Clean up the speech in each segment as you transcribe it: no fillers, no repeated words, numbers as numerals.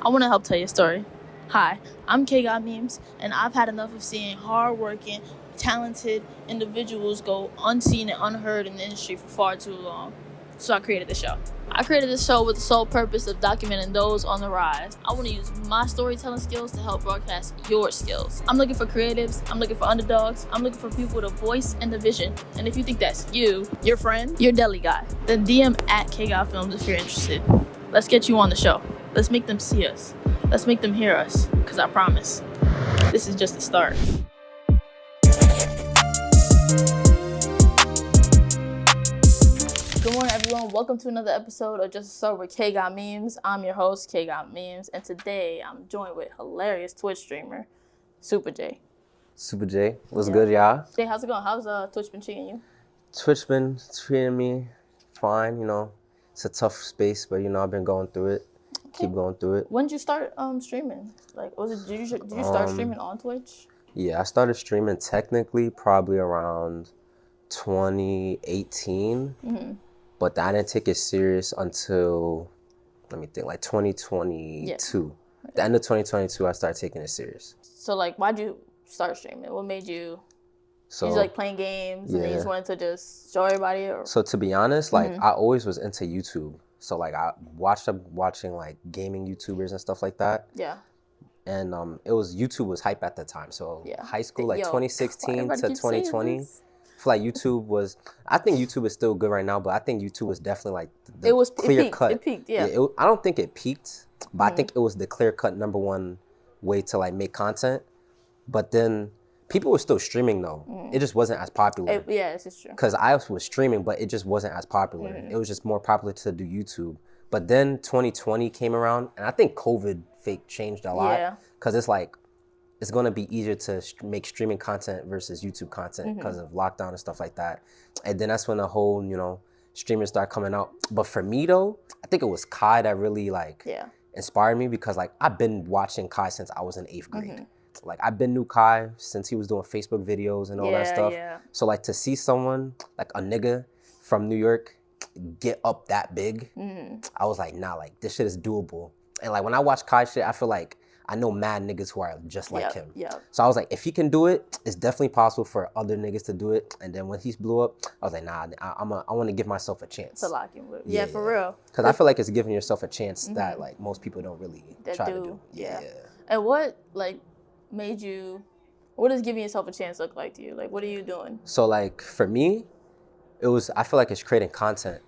I want to help tell you a story. Hi, I'm KayGotMemes, and I've had enough of seeing hardworking, talented individuals go unseen and unheard in the industry for far too long. So I created this show. I created this show with the sole purpose of documenting those on the rise. I want to use my storytelling skills to help broadcast your skills. I'm looking for creatives. I'm looking for underdogs. I'm looking for people with a voice and a vision. And if you think that's you, your friend, your deli guy, then DM at KayGotFilms if you're interested. Let's get you on the show. Let's make them see us. Let's make them hear us. Because I promise, this is just the start. Good morning, everyone. Welcome to another episode of Just a Start with KayGotMemes. I'm your host, KayGotMemes, and today I'm joined with hilarious Twitch streamer, SupaJayyy. SupaJayy, what's good, y'all? Jay, how's it going? How's Twitch been treating you? Twitch been treating me fine, you know. It's a tough space, but you know I've been going through it. Okay. Keep going through it. When did you start streaming? Like, did you start streaming on Twitch? Yeah, I started streaming technically probably around 2018, but I didn't take it serious until, let me think, like 2022. Yeah. The end of 2022, I started taking it serious. So like, why'd you start streaming? What made you? So, you like playing games, and then you just wanted to just show everybody? Or? So to be honest, like I always was into YouTube. So like I watching like gaming YouTubers and stuff like that. Yeah. And YouTube was hype at the time. So high school, like 2016 to 2020. I feel like YouTube was, I think YouTube is still good right now, but I think YouTube was definitely like the clear cut. It peaked, yeah. I don't think it peaked, but I think it was the clear cut number one way to like make content. But then people were still streaming though. It just wasn't as popular. Yes, it's true. Because I was streaming, but it just wasn't as popular. It was just more popular to do YouTube. But then 2020 came around, and I think COVID changed a lot. Yeah. Because it's like, it's going to be easier to make streaming content versus YouTube content because of lockdown and stuff like that. And then that's when the whole, you know, streamers start coming out. But for me though, I think it was Kai that really like inspired me, because like I've been watching Kai since I was in 8th grade. Like I've been new Kai since he was doing Facebook videos and all that stuff. Yeah. So like to see someone like a nigga from New York get up that big, I was like, nah, like this shit is doable. And like when I watch Kai shit, I feel like I know mad niggas who are just like him. Yeah. So I was like, if he can do it, it's definitely possible for other niggas to do it. And then when he blew up, I was like, nah, I want to give myself a chance. To lock him with. Yeah, for real. Because I feel like it's giving yourself a chance that like most people don't really try to do. Yeah. And what like made you, what does giving yourself a chance look like to you? Like, what are you doing? So like for me, I feel like it's creating content.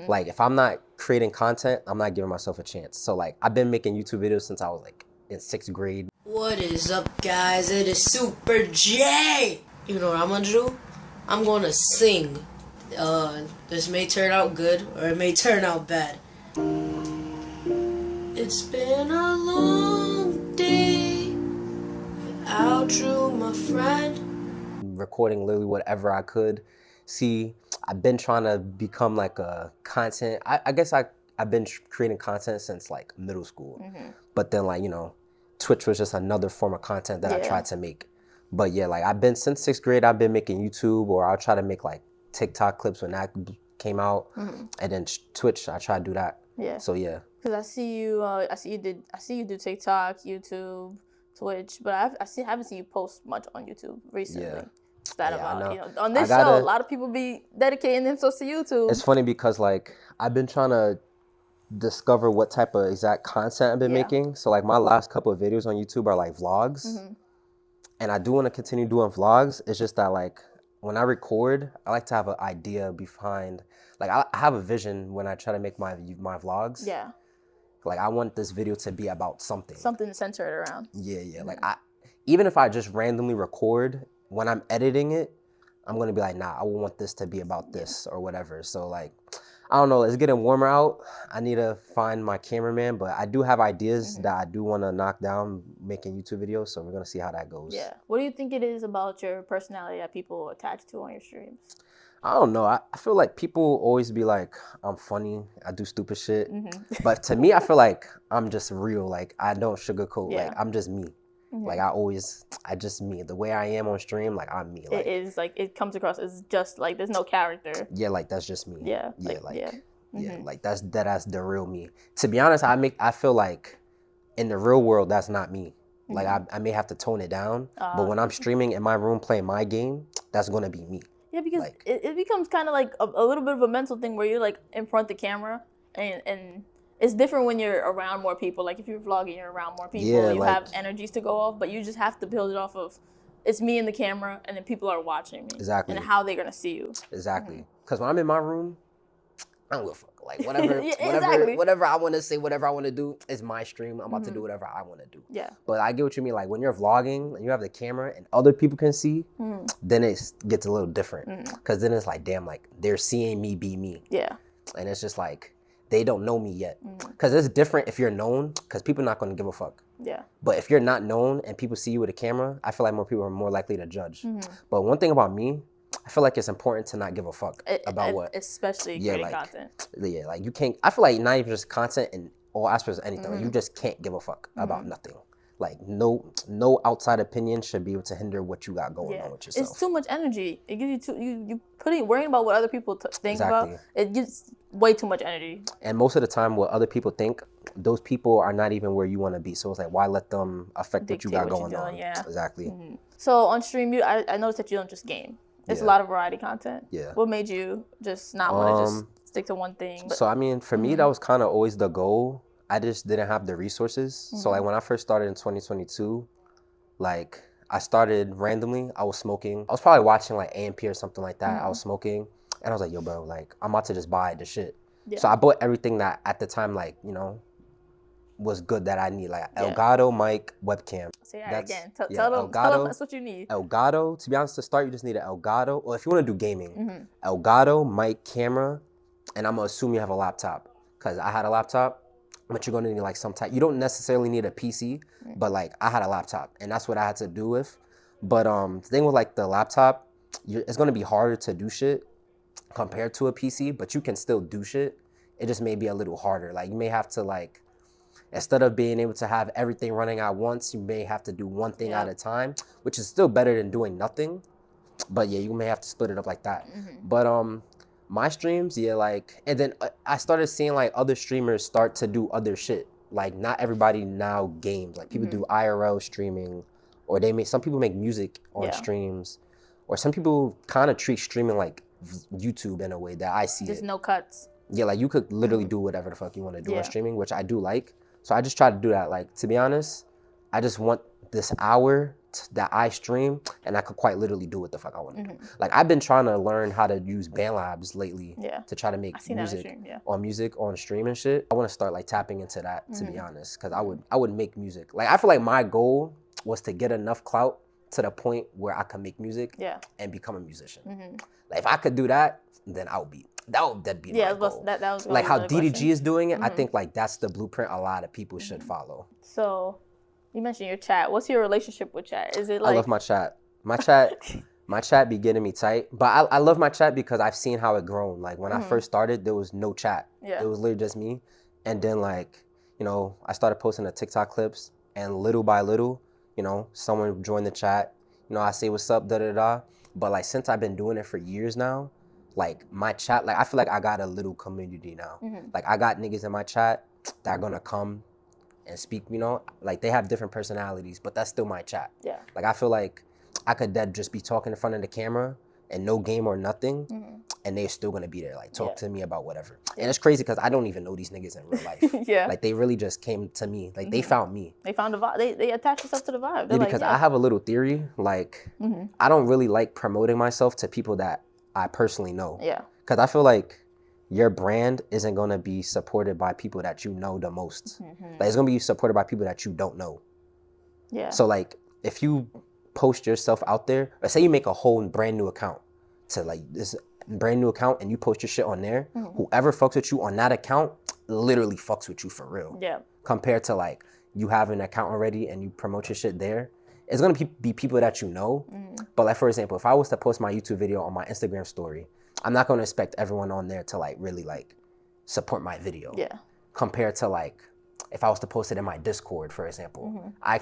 Like if I'm not creating content, I'm not giving myself a chance. So like I've been making YouTube videos since I was like in 6th grade. What is up, guys? It is SupaJayy. You know what I'm gonna do? I'm gonna sing. This may turn out good or it may turn out bad. It's been a long day without you, my friend. Recording literally whatever I could. See, I've been trying to become like a content. I guess I've been creating content since like middle school. But then like, you know, Twitch was just another form of content that I tried to make. But yeah, like I've been since 6th grade, I've been making YouTube, or I'll try to make like TikTok clips when that came out. And then Twitch, I try to do that. Yeah. So yeah. Cause I see you do TikTok, YouTube, Twitch, but I haven't seen you post much on YouTube recently. Yeah. On this show, a lot of people be dedicating themselves to YouTube. It's funny because like I've been trying to discover what type of exact content I've been making. So like my last couple of videos on YouTube are like vlogs, and I do want to continue doing vlogs. It's just that like when I record, I like to have an idea behind. Like I have a vision when I try to make my vlogs. Yeah. Like I want this video to be about something. Something centered around. Yeah. Like even if I just randomly record, when I'm editing it, I'm going to be like, nah, I want this to be about this or whatever. So like, I don't know, it's getting warmer out. I need to find my cameraman, but I do have ideas that I do want to knock down making YouTube videos. So we're going to see how that goes. Yeah. What do you think it is about your personality that people attach to on your streams? I don't know. I feel like people always be like, I'm funny, I do stupid shit. But to me, I feel like I'm just real. Like I don't sugarcoat. Like I'm just me. Like I just me. The way I am on stream, like I'm me. Like, it is like, it comes across as just like, there's no character. Yeah, like that's just me. Yeah. Yeah, like that's the real me. To be honest, I feel like in the real world, that's not me. Like I may have to tone it down, but when I'm streaming in my room playing my game, that's gonna be me. Yeah, because like, it becomes kind of like a little bit of a mental thing where you're like in front of the camera, and it's different when you're around more people. Like if you're vlogging, you're around more people, Yeah, you like, have energies to go off, but you just have to build it off of it's me and the camera, and then people are watching me. Exactly. And how they're gonna see you. Exactly. Because when I'm in my room, I don't give a fuck. Like whatever, Yeah, exactly. whatever I want to say, whatever I want to do, is my stream. I'm about to do whatever I want to do. Yeah. But I get what you mean. Like when you're vlogging and you have the camera and other people can see, then it gets a little different. Because then it's like, damn, like they're seeing me be me. Yeah. And it's just like they don't know me yet. Because it's different if you're known. Because people are not going to give a fuck. Yeah. But if you're not known and people see you with a camera, I feel like more people are more likely to judge. But one thing about me, I feel like it's important to not give a fuck about what. Especially creating content. Yeah, like you can't, I feel like not even just content in all aspects of anything. Like you just can't give a fuck about nothing. Like no outside opinion should be able to hinder what you got going on with yourself. It's too much energy. It gives you worrying about what other people think about. It gives way too much energy. And most of the time what other people think, those people are not even where you want to be. So it's like, why let them affect what you got going on? Yeah. Exactly. So on stream, I noticed that you don't just game. It's a lot of variety content. Yeah. What made you just not want to just stick to one thing? So I mean, for me, that was kind of always the goal. I just didn't have the resources. So like when I first started in 2022, like I started randomly. I was smoking. I was probably watching like AMP or something like that. I was smoking, and I was like, yo, bro, like I'm about to just buy the shit. Yeah. So I bought everything that at the time, like, you know, was good that I need, like Elgato mic, webcam. Say that again. Tell them that's what you need. Elgato. To be honest, to start, you just need an Elgato. Or if you want to do gaming, Elgato mic, camera, and I'm gonna assume you have a laptop, cause I had a laptop. But you're gonna need like some type. You don't necessarily need a PC, but like I had a laptop, and that's what I had to do with. But the thing with like the laptop, it's gonna be harder to do shit compared to a PC, but you can still do shit. It just may be a little harder. Like you may have to like, instead of being able to have everything running at once, you may have to do one thing at a time, which is still better than doing nothing. But yeah, you may have to split it up like that. But my streams, like, and then I started seeing like other streamers start to do other shit. Like not everybody now games. Like people do IRL streaming, or some people make music on streams, or some people kind of treat streaming like YouTube in a way that I see Just no cuts. Yeah, like you could literally do whatever the fuck you want to do on streaming, which I do like. So I just try to do that. Like, to be honest, I just want this hour that I stream, and I could quite literally do what the fuck I want to do. Like, I've been trying to learn how to use BandLabs lately to try to make music on stream and shit. I want to start like tapping into that, to be honest, because I would make music. Like, I feel like my goal was to get enough clout to the point where I could make music and become a musician. Like, if I could do that, then that'd be my goal. That was like how DDG is doing it. I think like that's the blueprint a lot of people should follow. So you mentioned your chat. What's your relationship with chat? Is it like... I love my chat. My chat be getting me tight. But I love my chat because I've seen how it grown. Like when I first started, there was no chat. It was literally just me. And then like, you know, I started posting the TikTok clips, and little by little, you know, someone joined the chat. You know, I say what's up, da-da-da. But like since I've been doing it for years now, like my chat, like I feel like I got a little community now. Like I got niggas in my chat that are gonna come and speak, you know, like they have different personalities, but that's still my chat. Yeah. Like I feel like I could just be talking in front of the camera and no game or nothing, and they're still gonna be there, like talk to me about whatever. And it's crazy because I don't even know these niggas in real life. Like they really just came to me, like they found me. They found the vibe. They attached themselves to the vibe. Yeah, because I have a little theory, like I don't really like promoting myself to people that I personally know. Yeah. Because I feel like your brand isn't going to be supported by people that you know the most. Like it's going to be supported by people that you don't know. Yeah. So like if you post yourself out there, or say you make a whole brand new account to like this brand new account and you post your shit on there, whoever fucks with you on that account literally fucks with you for real. Yeah. Compared to like you have an account already and you promote your shit there. It's gonna be people that you know, but like for example, if I was to post my YouTube video on my Instagram story, I'm not gonna expect everyone on there to like really like support my video. Yeah. Compared to like, if I was to post it in my Discord, for example, I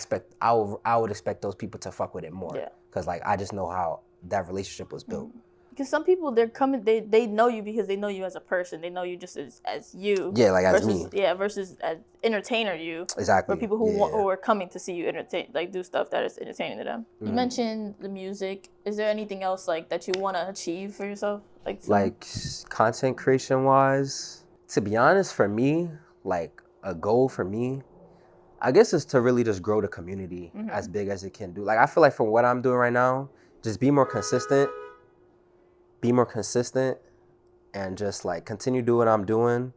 would expect those people to fuck with it more. Yeah. Cause like I just know how that relationship was built. Because some people, they're coming, they know you because they know you as a person. They know you just as you. Yeah, like as versus, me. Yeah, versus as entertainer you. Exactly. Or people who are coming to see you entertain, like do stuff that is entertaining to them. You mentioned the music. Is there anything else like that you want to achieve for yourself? Like content creation wise, to be honest, for me, like a goal for me, I guess is to really just grow the community as big as it can do. Like I feel like from what I'm doing right now, just be more consistent, and just like continue doing what I'm doing,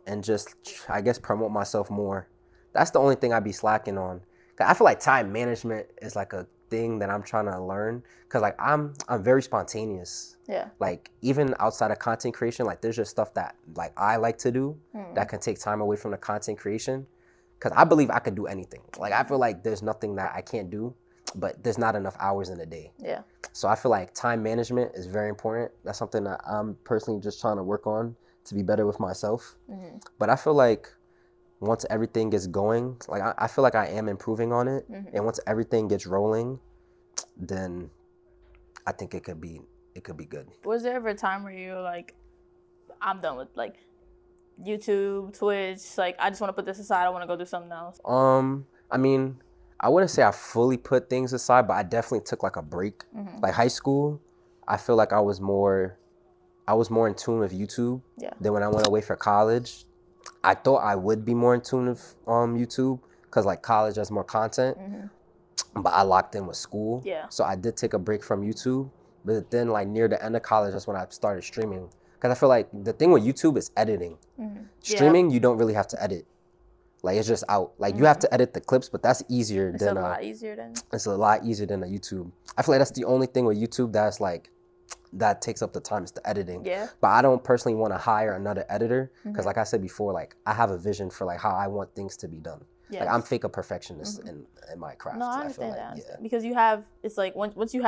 and just I guess promote myself more. That's the only thing I'd be slacking on. 'Cause I feel like time management is like a thing that I'm trying to learn. Cause like I'm very spontaneous. Yeah. Like even outside of content creation, like there's just stuff that like I like to do that can take time away from the content creation. Cause I believe I could do anything. Like I feel like there's nothing that I can't do, but there's not enough hours in a day. Yeah. So I feel like time management is very important. That's something that I'm personally just trying to work on to be better with myself. But I feel like once everything gets going, like I feel like I am improving on it. And once everything gets rolling, then I think it could be good. Was there ever a time where you were like, I'm done with like YouTube, Twitch, like I just want to put this aside, I want to go do something else? I mean, I wouldn't say I fully put things aside, but I definitely took like a break. Like high school, I feel like I was more in tune with YouTube. Yeah. Then when I went away for college, I thought I would be more in tune with YouTube because like college has more content. But I locked in with school. Yeah. So I did take a break from YouTube. But then like near the end of college, that's when I started streaming. Because I feel like the thing with YouTube is editing. Streaming, you don't really have to edit. Like it's just out. Like you have to edit the clips, but that's easier It's a lot easier than a YouTube. I feel like that's the only thing with YouTube that's like that takes up the time is the editing. Yeah. But I don't personally want to hire another editor because like I said before, like I have a vision for like how I want things to be done. Yes. Like I'm fake a perfectionist in my craft. No, I understand like, that. Yeah. Because it's like once you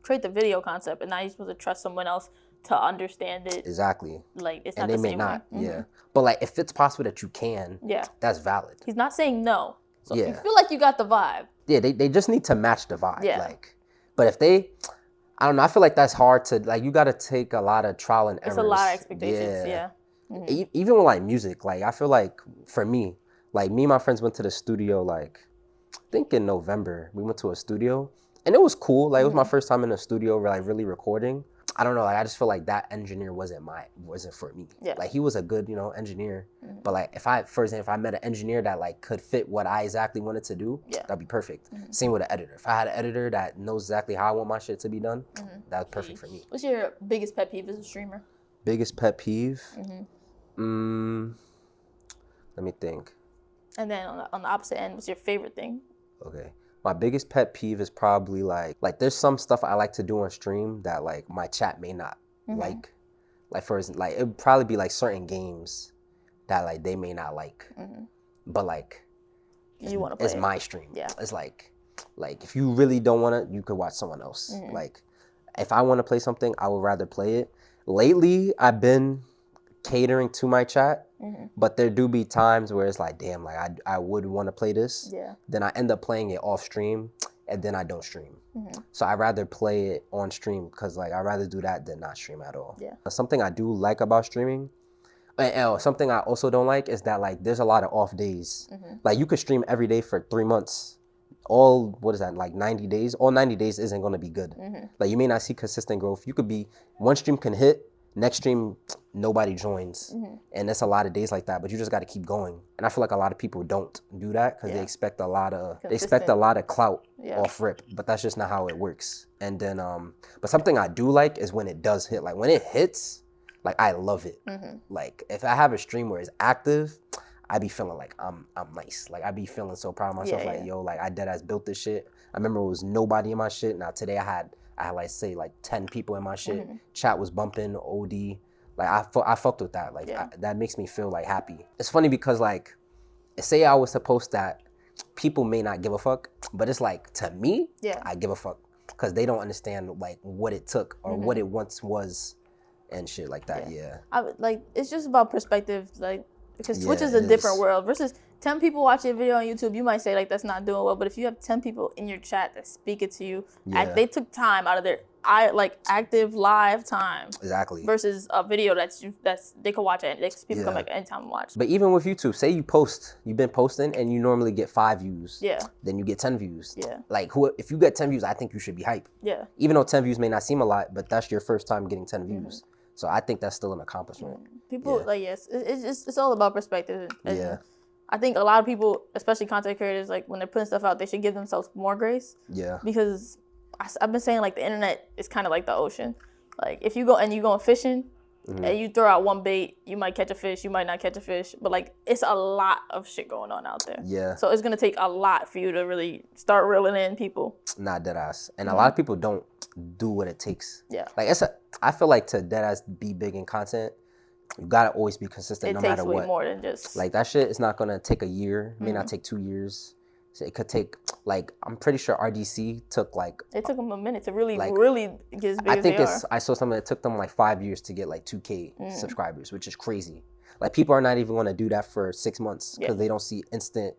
create the video concept and now you're supposed to trust someone else to understand it. Exactly. Like it's and not they the may same not, way. yeah. But like if it's possible that you can, that's valid. He's not saying no. So Yeah. if you feel like you got the vibe. Yeah, they just need to match the vibe. Yeah. Like, but if they, I don't know, I feel like that's hard to, like you got to take a lot of trial and errors. It's a lot of expectations, yeah. Even with like music, like I feel like for me, like me and my friends went to the studio like, I think in November, we went to a studio and it was cool. Like it was my first time in a studio like really recording. I don't know, like I just feel like that engineer wasn't for me. Yeah. Like he was a good, engineer. But like for example, if I met an engineer that like could fit what I exactly wanted to do, that'd be perfect. Same with an editor. If I had an editor that knows exactly how I want my shit to be done, that's perfect for me. What's your biggest pet peeve as a streamer? Biggest pet peeve? Let me think. And then on the opposite end, what's your favorite thing? Okay. My biggest pet peeve is probably like there's some stuff I like to do on stream that like my chat may not like. Like for instance, like it would probably be like certain games that like they may not like. But like you want to play it's my stream. Yeah. It's like if you really don't want to, you could watch someone else. Like if I want to play something, I would rather play it. Lately, I've been catering to my chat, but there do be times where it's like, damn, like I would want to play this. Yeah. Then I end up playing it off stream, and then I don't stream. So I'd rather play it on stream because like I'd rather do that than not stream at all. Yeah. Something I do like about streaming, and something I also don't like is that like there's a lot of off days. Like you could stream every day for 3 months. Like 90 days? All 90 days isn't going to be good. Like you may not see consistent growth. You could be, one stream can hit, next stream, nobody joins. And that's a lot of days like that, but you just got to keep going. And I feel like a lot of people don't do that because they expect a lot of clout off rip, but that's just not how it works. And then, but something I do like is when it does hit. Like when it hits, like I love it. Like if I have a stream where it's active, I be feeling like I'm nice. Like I be feeling so proud of myself. Yo, like I deadass built this shit. I remember it was nobody in my shit. Now today I had like say like 10 people in my shit. Chat was bumping, OD. Like I fucked with that. Like that makes me feel like happy. It's funny because like, say I was to post that, people may not give a fuck, but it's like to me, I give a fuck because they don't understand like what it took or what it once was, and shit like that. Like it's just about perspective, like. Because Twitch is a different world versus 10 people watching a video on YouTube. You might say like that's not doing well, but if you have 10 people in your chat that speak it to you, they took time out of active live time. Exactly. Versus a video that's they can watch it. People come back anytime and watch. But even with YouTube, say you've been posting and you normally get 5 views. Yeah. Then you get 10 views. Yeah. Like if you get 10 views, I think you should be hyped. Yeah. Even though 10 views may not seem a lot, but that's your first time getting 10 views. So I think that's still an accomplishment. People it's all about perspective. Yeah. I think a lot of people, especially content creators, like when they're putting stuff out, they should give themselves more grace. Yeah. Because I've been saying like the internet is kind of like the ocean. Like if you go fishing and you throw out one bait, you might catch a fish, you might not catch a fish, but like it's a lot of shit going on out there. Yeah. So it's gonna take a lot for you to really start reeling in people. Not dead ass. And a lot of people don't do what it takes. Yeah. Like I feel like to dead ass be big in content, you gotta always be consistent no matter what. It takes way more than just like that shit is not gonna take a year, may not take 2 years. So it could take like I'm pretty sure RDC took like it took them a minute to really get as big I as think they are. I saw something that took them like 5 years to get like 2K subscribers, which is crazy. Like people are not even gonna do that for 6 months because they don't see instant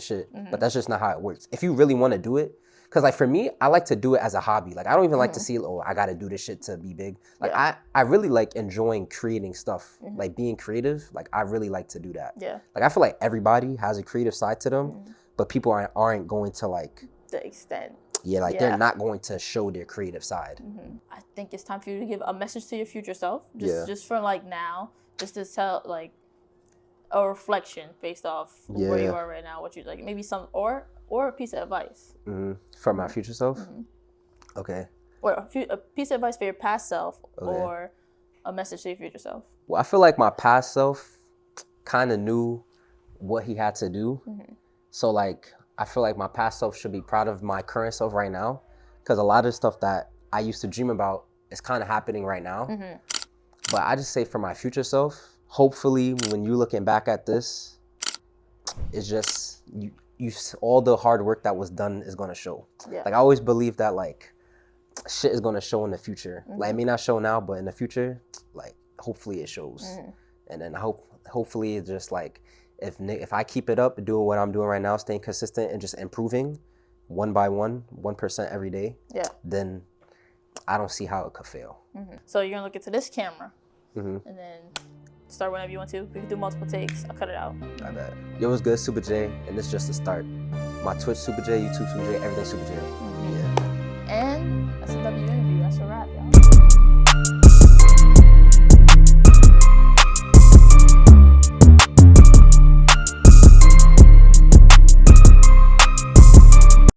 shit. But that's just not how it works. If you really want to do it, because like for me, I like to do it as a hobby. Like I don't even like to see, oh, I gotta do this shit to be big. Like I really like enjoying creating stuff, like being creative. Like I really like to do that. Yeah. Like I feel like everybody has a creative side to them, but people aren't going to like the extent. Yeah, like they're not going to show their creative side. I think it's time for you to give a message to your future self. Just from like now, just to tell like a reflection based off where you are right now, what you like, maybe some or a piece of advice. For my future self? Okay. Or a piece of advice for your past self or a message to your future self. Well, I feel like my past self kind of knew what he had to do. So like, I feel like my past self should be proud of my current self right now. Because a lot of stuff that I used to dream about is kind of happening right now. But I just say for my future self, hopefully when you're looking back at this, it's just, all the hard work that was done is gonna show. Like I always believe that like shit is gonna show in the future. Like it may not show now, but in the future, like hopefully it shows. And then hopefully it's just like if I keep it up, doing what I'm doing right now, staying consistent and just improving 1 by 1% every day, then I don't see how it could fail. So you're gonna look into this camera and then start whenever you want to. We can do multiple takes. I'll cut it out. I bet. Yo, what's good, SupaJayy, and this is just the start. My Twitch SupaJayy, YouTube SupaJayy, everything SupaJayy. Yeah.